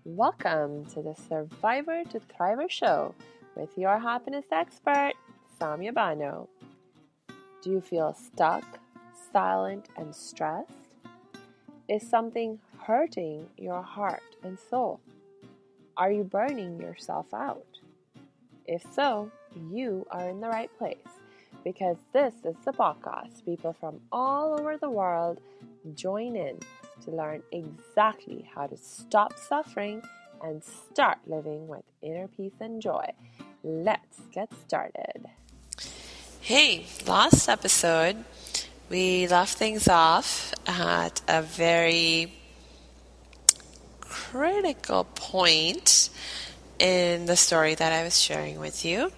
Welcome to the Survivor to Thriver show with your happiness expert, Samia Bano. Do you feel stuck, silent, and stressed? Is something hurting your heart and soul? Are you burning yourself out? If so, you are in the right place because this is the podcast people from all over the world join in to learn exactly how to stop suffering and start living with inner peace and joy. Let's get started. Hey, last episode, we left things off at a very critical point in the story that I was sharing with you.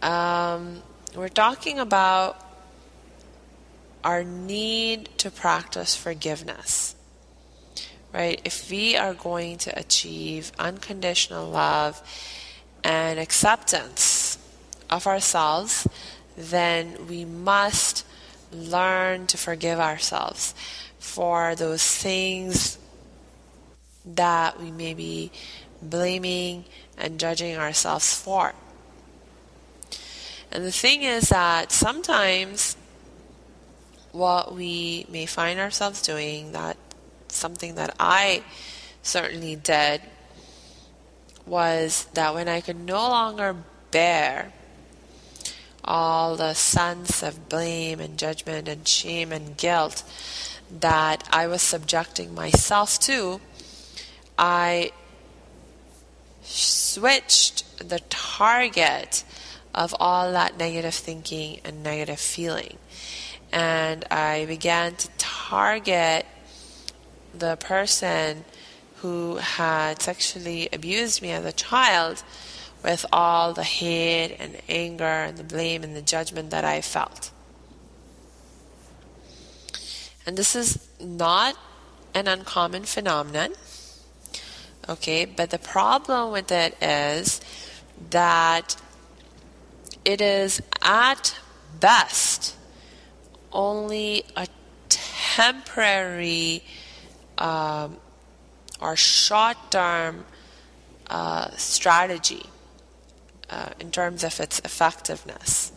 We're talking about our need to practice forgiveness, right? If we are going to achieve unconditional love and acceptance of ourselves, then we must learn to forgive ourselves for those things that we may be blaming and judging ourselves for. And the thing is that sometimes what we may find ourselves doing, that something that I certainly did, was that when I could no longer bear all the sense of blame and judgment and shame and guilt that I was subjecting myself to, I switched the target of all that negative thinking and negative feeling. And I began to target the person who had sexually abused me as a child with all the hate and anger and the blame and the judgment that I felt. And this is not an uncommon phenomenon, okay? But the problem with it is that it is at best only a temporary or short-term strategy in terms of its effectiveness.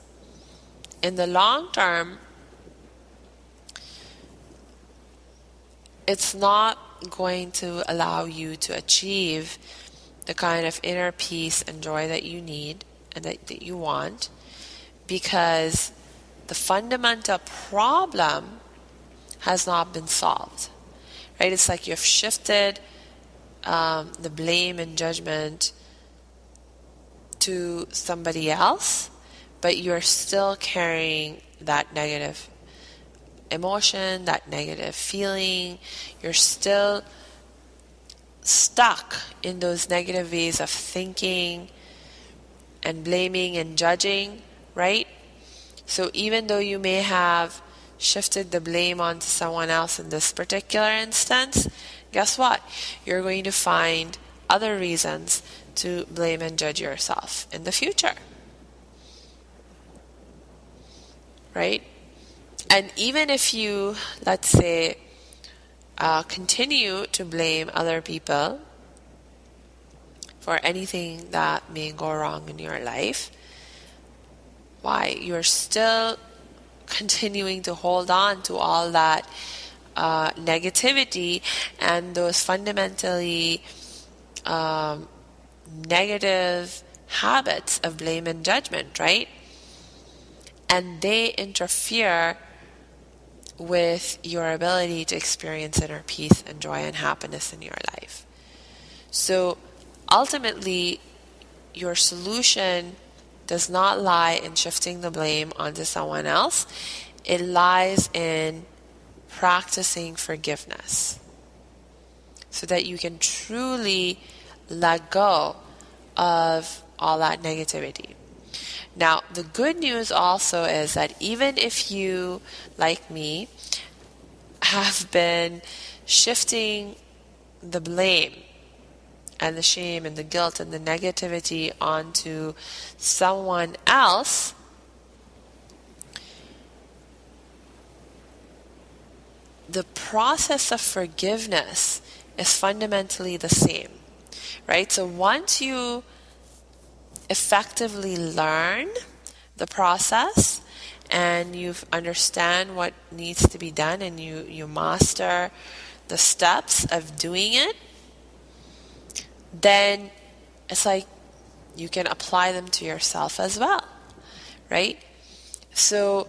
In the long term, it's not going to allow you to achieve the kind of inner peace and joy that you need and that you want, because the fundamental problem has not been solved, right? It's like you've shifted the blame and judgment to somebody else, but you're still carrying that negative emotion, that negative feeling. You're still stuck in those negative ways of thinking and blaming and judging, right? So even though you may have shifted the blame onto someone else in this particular instance, guess what? You're going to find other reasons to blame and judge yourself in the future, right? And even if you, let's say, continue to blame other people for anything that may go wrong in your life, why? You're still continuing to hold on to all that negativity and those fundamentally negative habits of blame and judgment, right? And they interfere with your ability to experience inner peace and joy and happiness in your life. So ultimately, your solution does not lie in shifting the blame onto someone else. It lies in practicing forgiveness so that you can truly let go of all that negativity. Now, the good news also is that even if you, like me, have been shifting the blame and the shame and the guilt and the negativity onto someone else, the process of forgiveness is fundamentally the same, right? So once you effectively learn the process and you understand what needs to be done and you master the steps of doing it, then it's like you can apply them to yourself as well, right? So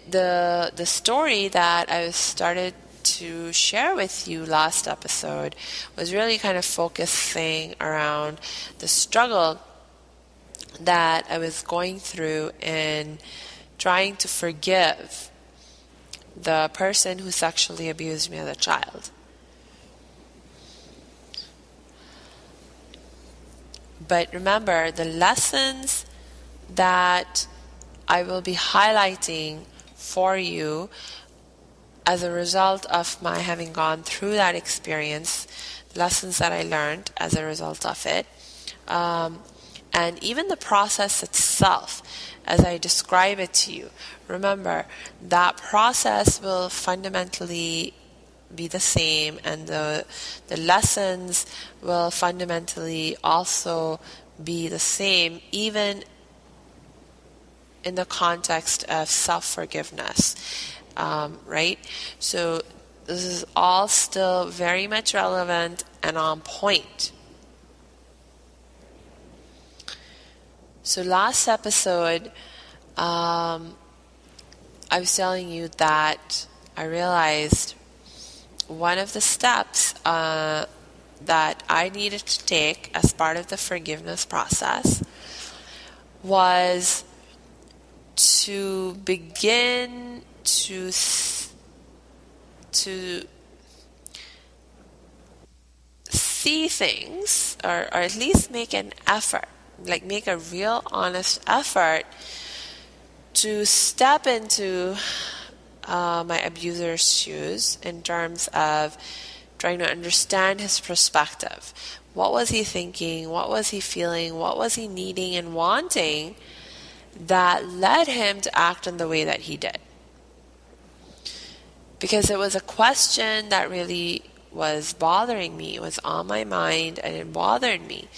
the story that I started to share with you last episode was really kind of focusing around the struggle that I was going through in trying to forgive the person who sexually abused me as a child. But remember, the lessons that I will be highlighting for you as a result of my having gone through that experience, lessons that I learned as a result of it, and even the process itself as I describe it to you. Remember, that process will fundamentally be the same, and the lessons will fundamentally also be the same, even in the context of self-forgiveness, right? So this is all still very much relevant and on point. So last episode, I was telling you that I realized one of the steps that I needed to take as part of the forgiveness process was to begin to see things, or at least make an effort, like make a real honest effort to step into my abuser's shoes in terms of trying to understand his perspective. What was he thinking? What was he feeling? What was he needing and wanting that led him to act in the way that he did? Because it was a question that really was bothering me. It was on my mind and it bothered me.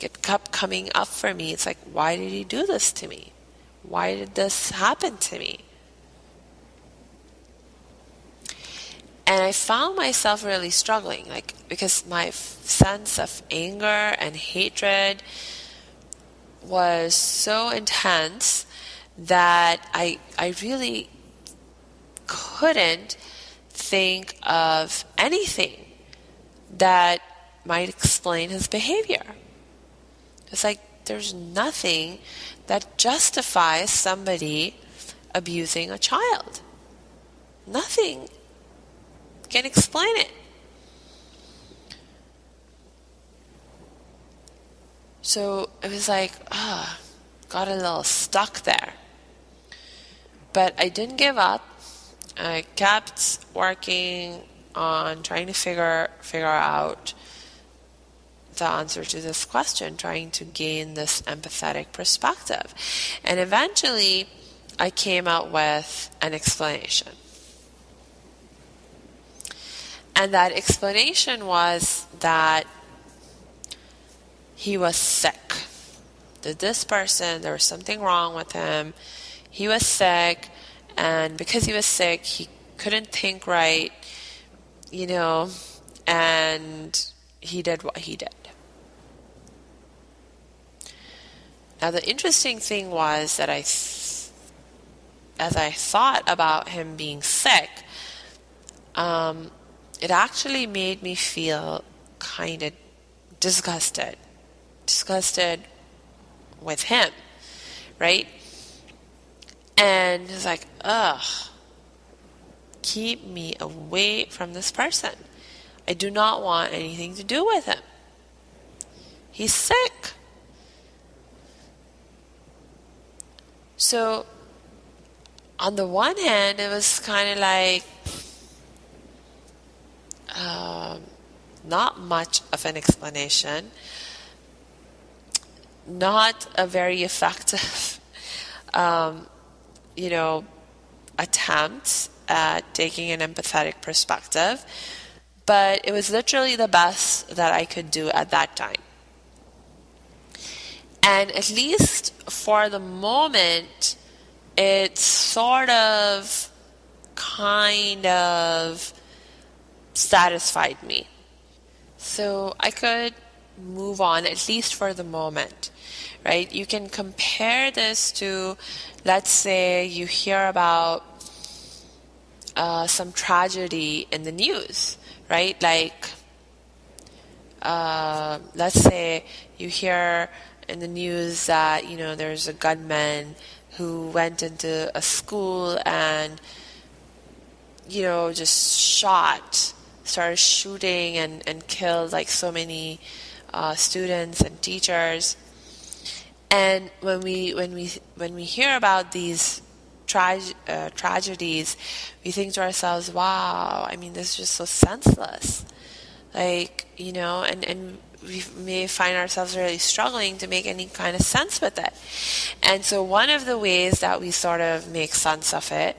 It kept coming up for me. It's like, why did he do this to me? Why did this happen to me? And I found myself really struggling, because my sense of anger and hatred was so intense that I really couldn't think of anything that might explain his behavior. It's like there's nothing that justifies somebody abusing a child. Nothing can explain it. So it was like, got a little stuck there. But I didn't give up. I kept working on trying to figure out the answer to this question, trying to gain this empathetic perspective. And eventually, I came out with an explanation. And that explanation was that he was sick. That this person, there was something wrong with him. He was sick, and because he was sick, he couldn't think right, and he did what he did. Now, the interesting thing was that as I thought about him being sick, it actually made me feel kind of disgusted with him, right? And it's like, keep me away from this person. I do not want anything to do with him. He's sick. So, on the one hand, it was kind of like not much of an explanation, not a very effective, attempt at taking an empathetic perspective, but it was literally the best that I could do at that time. And at least for the moment, it sort of, kind of satisfied me. So I could move on, at least for the moment, right? You can compare this to, let's say you hear about some tragedy in the news, right? Like, let's say you hear in the news that, there's a gunman who went into a school and, just started shooting and killed like so many students and teachers. And when we hear about these tragedies, we think to ourselves, wow, I mean, this is just so senseless. Like, and we may find ourselves really struggling to make any kind of sense with it. And so one of the ways that we sort of make sense of it,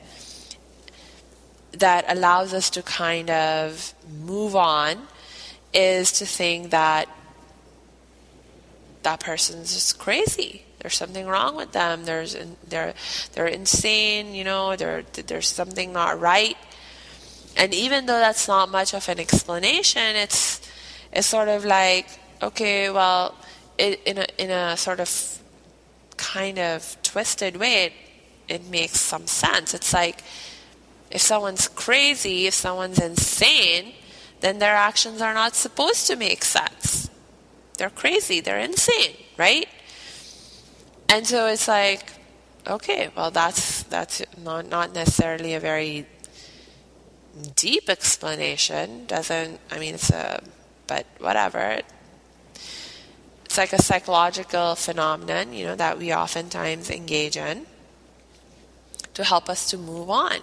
that allows us to kind of move on, is to think that that person's just crazy. There's something wrong with them. They're insane. There's something not right. And even though that's not much of an explanation, it's sort of like, okay, well, in a sort of kind of twisted way, it makes some sense. It's like, if someone's crazy, if someone's insane, then their actions are not supposed to make sense. They're crazy, they're insane, right? And so it's like, okay, well, that's not necessarily a very deep explanation. But whatever. It's like a psychological phenomenon, that we oftentimes engage in to help us to move on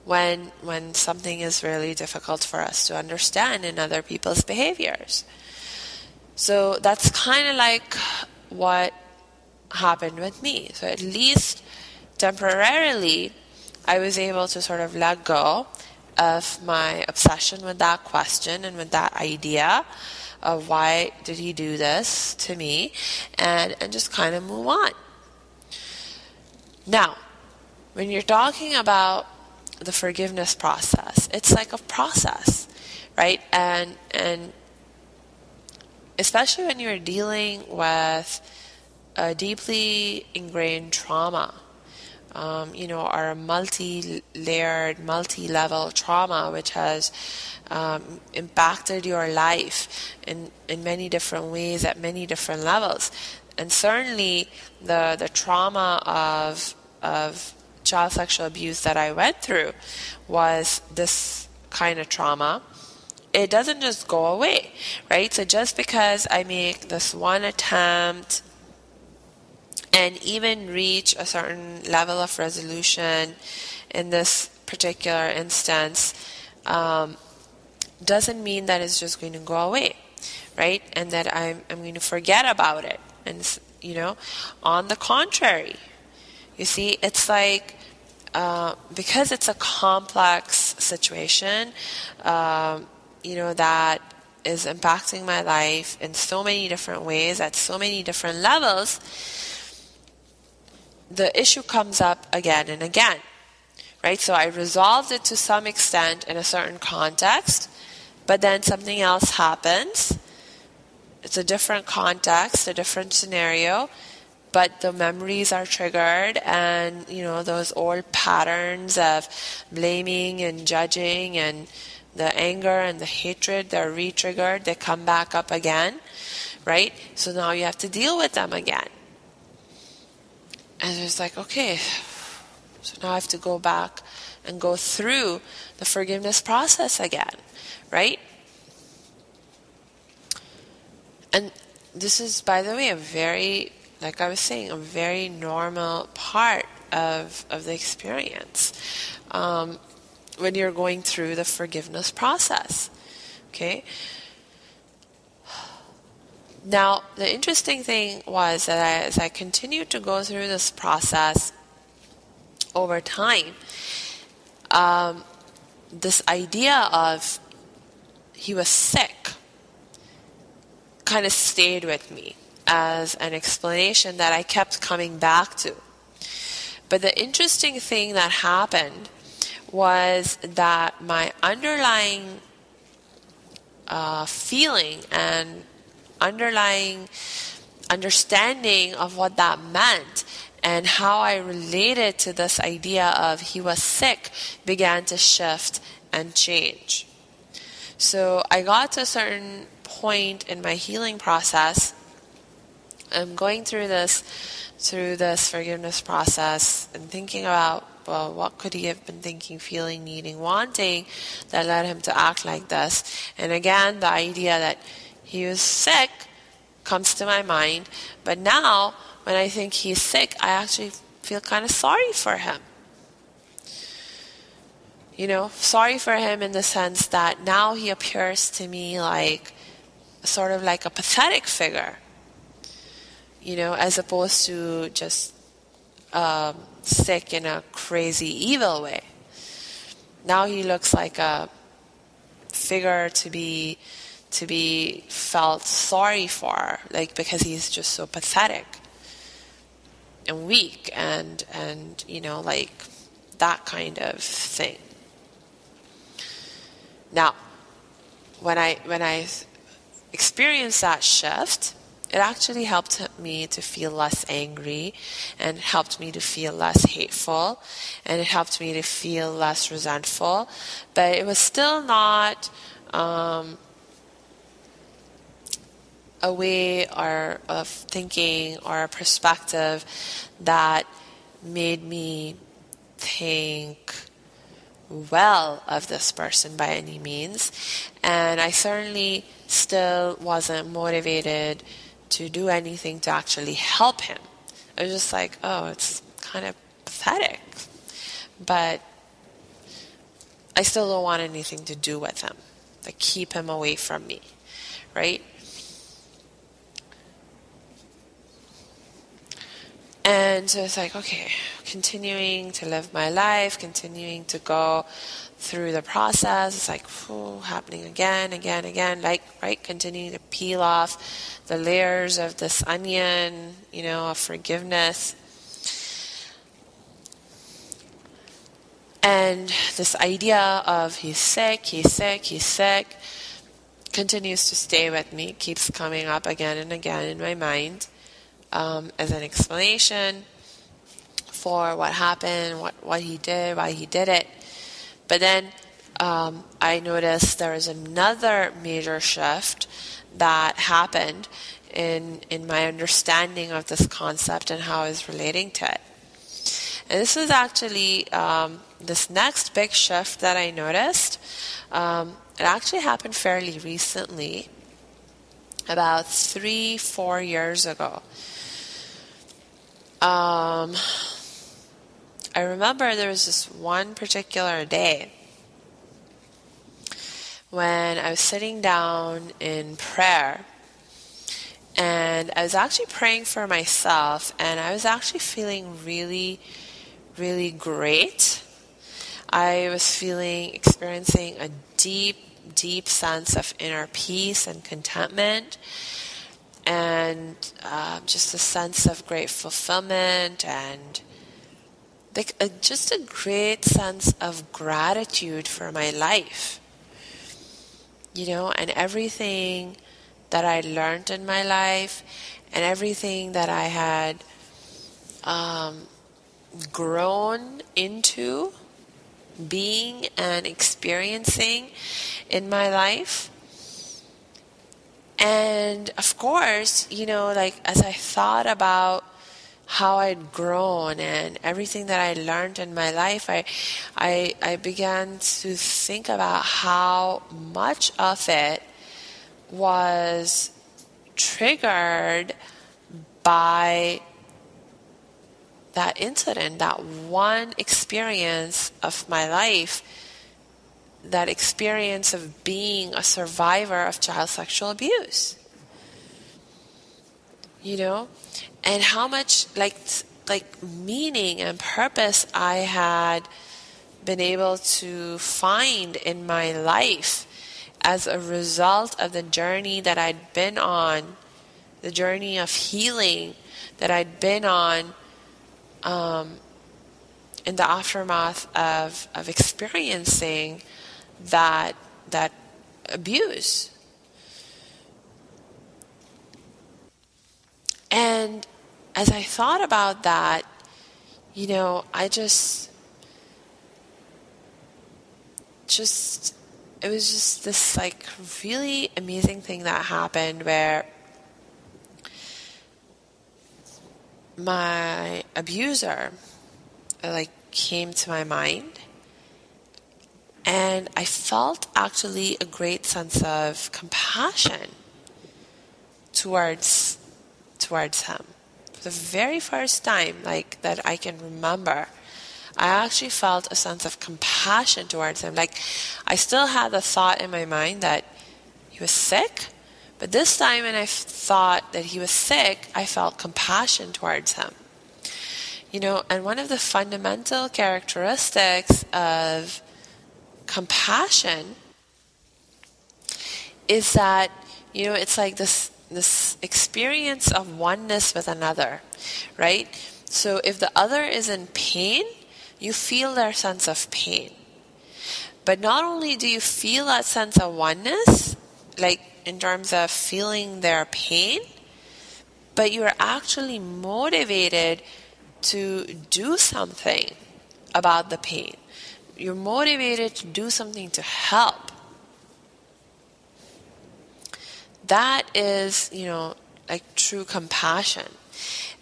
when something is really difficult for us to understand in other people's behaviors. So that's kind of like what happened with me. So at least temporarily, I was able to sort of let go of my obsession with that question and with that idea of why did he do this to me, and just kind of move on. Now, when you're talking about the forgiveness process, it's like a process, right? And especially when you're dealing with a deeply ingrained trauma, or a multi-layered, multi-level trauma which has impacted your life in many different ways at many different levels. And certainly the trauma of child sexual abuse that I went through was this kind of trauma. It doesn't just go away, right? So just because I make this one attempt and even reach a certain level of resolution in this particular instance, doesn't mean that it's just going to go away, right? And that I'm going to forget about it. And, on the contrary, you see, it's like, because it's a complex situation, that is impacting my life in so many different ways, at so many different levels, the issue comes up again and again, right? So I resolved it to some extent in a certain context, but then something else happens. It's a different context, a different scenario, but the memories are triggered, and, those old patterns of blaming and judging and the anger and the hatred, they're re-triggered, they come back up again, right? So now you have to deal with them again. And it's like, okay, so now I have to go back and go through the forgiveness process again, right? And this is, by the way, a very, like I was saying, a very normal part of the experience when you're going through the forgiveness process, okay? Now, the interesting thing was that as I continued to go through this process over time, this idea of he was sick kind of stayed with me as an explanation that I kept coming back to. But the interesting thing that happened was that my underlying feeling and underlying understanding of what that meant and how I related to this idea of he was sick began to shift and change. So I got to a certain point in my healing process. I'm going through this forgiveness process and thinking about, well, what could he have been thinking, feeling, needing, wanting that led him to act like this? And again, the idea that he was sick comes to my mind. But now, when I think he's sick, I actually feel kind of sorry for him. Sorry for him in the sense that now he appears to me like sort of like a pathetic figure, as opposed to just sick in a crazy evil way. Now he looks like a figure to be felt sorry for, like, because he's just so pathetic and weak and like that kind of thing. Now, when I experienced that shift, it actually helped me to feel less angry, and it helped me to feel less hateful, and it helped me to feel less resentful. But it was still not a way of thinking or a perspective that made me think well of this person by any means. And I certainly still wasn't motivated to do anything to actually help him. I was just like, oh, it's kind of pathetic. But I still don't want anything to do with him. Like, keep him away from me, right? And so it's like, okay, continuing to live my life, continuing to go through the process. It's like, happening again, like, right? Continuing to peel off the layers of this onion, of forgiveness. And this idea of he's sick, continues to stay with me, keeps coming up again and again in my mind. As an explanation for what happened, what he did, why he did it. But then I noticed there was another major shift that happened in my understanding of this concept and how I was relating to it. And this was actually this next big shift that I noticed. It actually happened fairly recently, about 3-4 years ago. I remember there was this one particular day when I was sitting down in prayer, and I was actually praying for myself, and I was actually feeling really, really great. I was experiencing a deep, deep sense of inner peace and contentment, and just a sense of great fulfillment, and just a great sense of gratitude for my life, and everything that I learned in my life, and everything that I had grown into being and experiencing in my life. And of course, as I thought about how I'd grown and everything that I learned in my life, I began to think about how much of it was triggered by that incident, that one experience of my life, that experience of being a survivor of child sexual abuse. And how much like meaning and purpose I had been able to find in my life as a result of the journey that I'd been on, the journey of healing that I'd been on in the aftermath of experiencing that abuse. And as I thought about that, I just it was just this like really amazing thing that happened where my abuser came to my mind, and I felt actually a great sense of compassion towards him. For the very first time that I can remember, I actually felt a sense of compassion towards him. I still had the thought in my mind that he was sick, but this time when I thought that he was sick, I felt compassion towards him. And one of the fundamental characteristics of compassion is that, it's like this experience of oneness with another, right? So if the other is in pain, you feel their sense of pain. But not only do you feel that sense of oneness, in terms of feeling their pain, but you're actually motivated to do something about the pain. You're motivated to do something to help. That is, true compassion.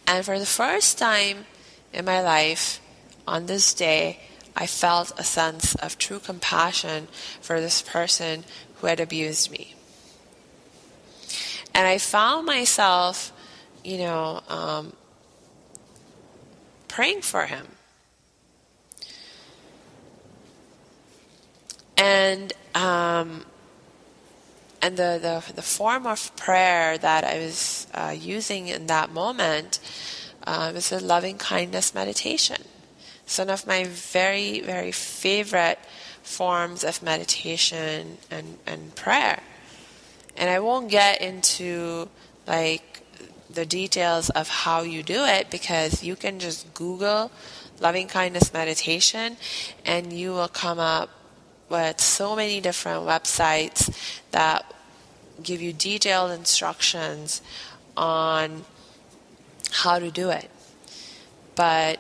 And for the first time in my life, on this day, I felt a sense of true compassion for this person who had abused me. And I found myself, praying for him. And the form of prayer that I was using in that moment was a loving kindness meditation. It's one of my very, very favorite forms of meditation and prayer. And I won't get into the details of how you do it, because you can just Google loving kindness meditation and you will come up with so many different websites that give you detailed instructions on how to do it. But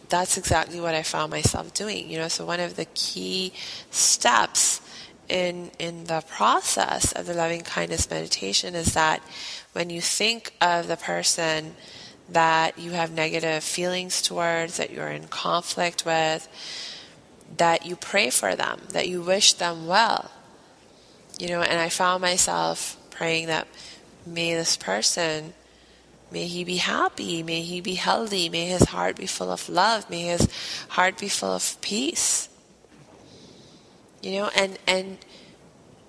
that's exactly what I found myself doing. So one of the key steps in the process of the loving kindness meditation is that when you think of the person that you have negative feelings towards, that you're in conflict with, that you pray for them, that you wish them well. And I found myself praying that may this person, may he be happy, may he be healthy, may his heart be full of love, may his heart be full of peace. And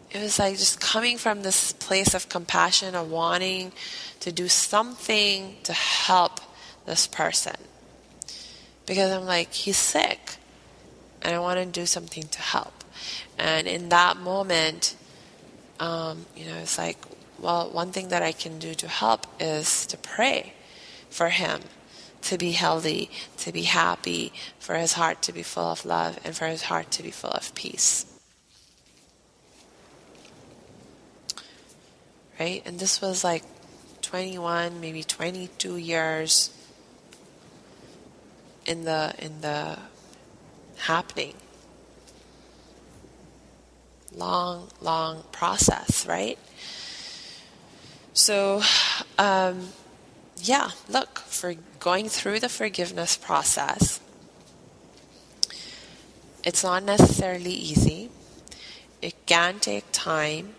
it was just coming from this place of compassion, of wanting to do something to help this person. Because I'm he's sick, and I want to do something to help. And in that moment, it's well, one thing that I can do to help is to pray for him to be healthy, to be happy, for his heart to be full of love, and for his heart to be full of peace. Right? And this was 21, maybe 22 years in the happening. Long process, right? So, look, for going through the forgiveness process, it's not necessarily easy. It can take time,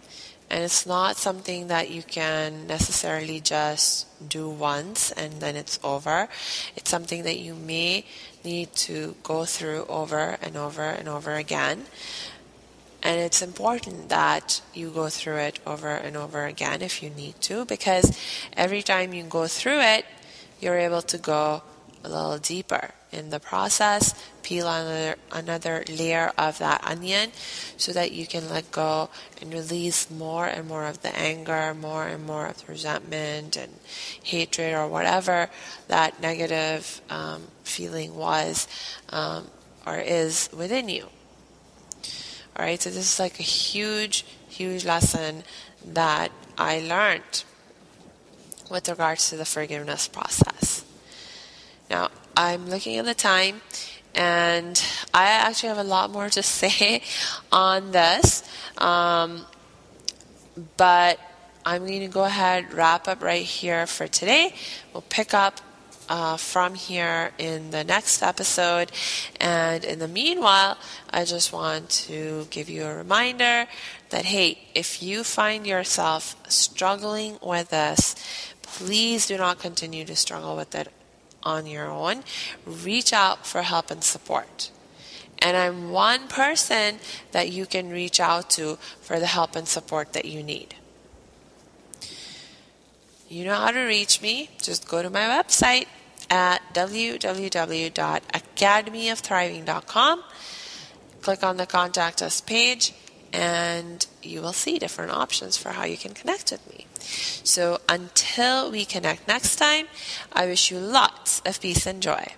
and it's not something that you can necessarily just do once and then it's over. It's something that you may need to go through over and over and over again. And it's important that you go through it over and over again if you need to, because every time you go through it, you're able to go a little deeper. in the process, peel another layer of that onion so that you can let go and release more and more of the anger, more and more of the resentment and hatred or whatever that negative feeling was or is within you. All right, so this is like a huge lesson that I learned with regards to the forgiveness process. Now, I'm looking at the time, and I actually have a lot more to say on this, but I'm going to go ahead, wrap up right here for today. We'll pick up from here in the next episode, and in the meanwhile, I just want to give you a reminder that, hey, if you find yourself struggling with this, please do not continue to struggle with it on your own. Reach out for help and support. And I'm one person that you can reach out to for the help and support that you need. You know how to reach me. Just go to my website at www.academyofthriving.com. Click on the Contact Us page, and you will see different options for how you can connect with me. So until we connect next time, I wish you lots of peace and joy.